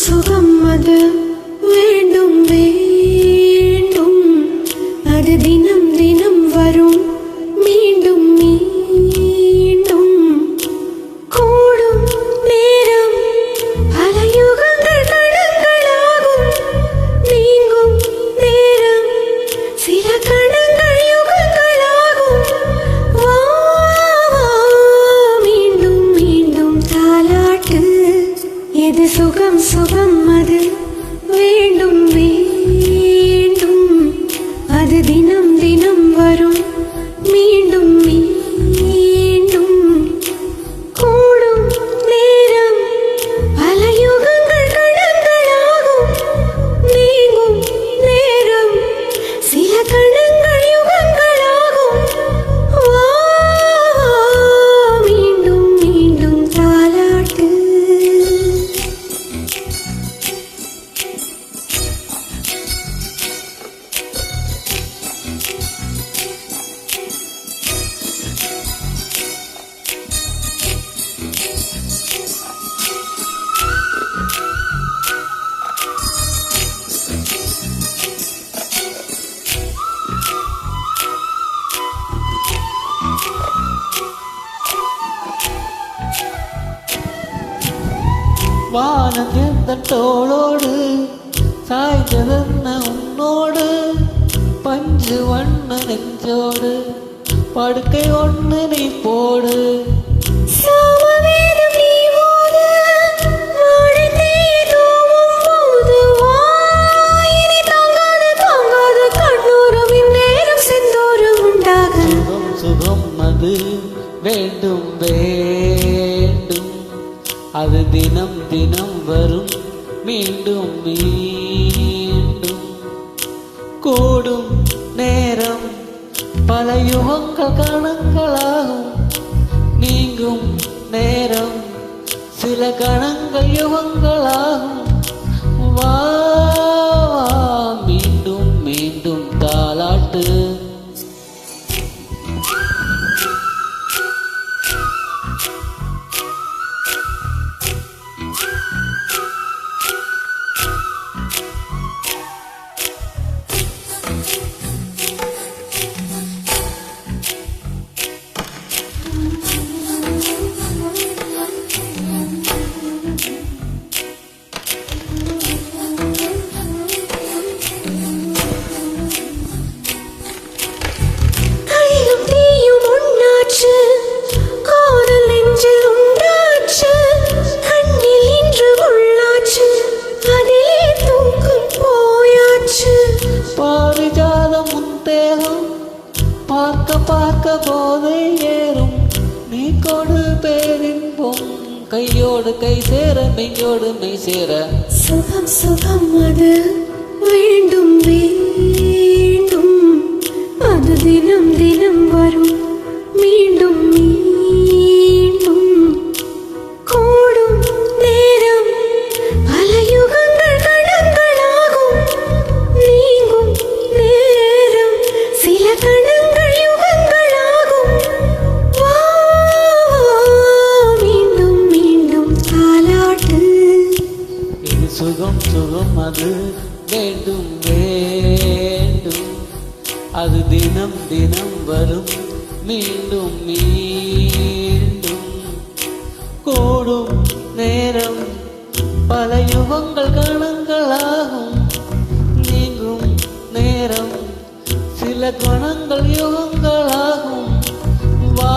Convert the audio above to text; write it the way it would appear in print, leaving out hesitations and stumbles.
சுகம் அது வேண்டும் வேண்டும், அது தினம் தினம் வரும் மீண்டும் மீண்டும் கூடும் நேரம் பல யுகங்கள் கணங்களாகும், நீங்கும் நேரம் சில கணங்கள் யுகங்களாகும். வா மீண்டும் மீண்டும் தாலாட்டு, எது சுகம் சுகம் அது வேண்டும் வேண்டும், அது தினம் தினம் வரும் மீண்டும் மீண்டும் கூடும் நேரம் பல யுகங்கள் கணங்களாகும், நீங்கும் நேரம் சில கணங்கள் யுகங்களாகும். வா மீண்டும் மீண்டும் தாலாட்டு. வானந்த தோளோடு சாய்ந்ததென்ன உன்னோடு, பஞ்சு வண்ண நெஞ்சோடு படுக்கை ஒன்று நீ போடு. சாமவேதம் நீ ஓது, வாழைத்தேயை தூவும் போது வா, இனி தாங்காது தாங்காது கண்ணோரம் இந்நேரம் செந்தோறும் உண்டாக. சுகம் சுகம் அது வேண்டும் வேண்டும், அது தினம் தினம் வரும் மீண்டும் மீண்டும் கூடும் நேரம் பல யுகங்கள் கணங்களாகும், நீங்கும் நேரம் சில கணங்கள் யுகங்களாகும். வா மீண்டும் மீண்டும் தாலாட்டு. கையும் தீயும் ஒன்றாச்சு, காதல் நெஞ்சில் உண்டாச்சு, கண்ணில் இன்று உள்ளாச்சு, அதிலே தூக்கம் போயாச்சு. பாரிஜாதம் உன் தேகம் பார்க்க பார்க்க போதை ஏறும், நீ கொடு பேரின்பம் கையோடு கை சேர மெய்யோடு மெய் சேர. சுகம் சுகம் அது வேண்டும் வேண்டும், அது தினம் தினம் வரும் மீண்டும் மீண்டும் கூடும் நேரம் பல யுகங்கள் கணங்களாகும், நீங்கும் நேரம் சில கணங்கள் யுகங்களாகும். வா மீண்டும் மீண்டும் தாலாட்டு. இது சுகம் சுகம் அது வேண்டும் வேண்டும், அது தினம் தினம் வரும் மீண்டும் மீண்டும் கூடும் நேரம் பல யுகங்கள் கணங்களாகும், நீங்கும் நேரம் சில கணங்கள் யுகங்களாகும். வா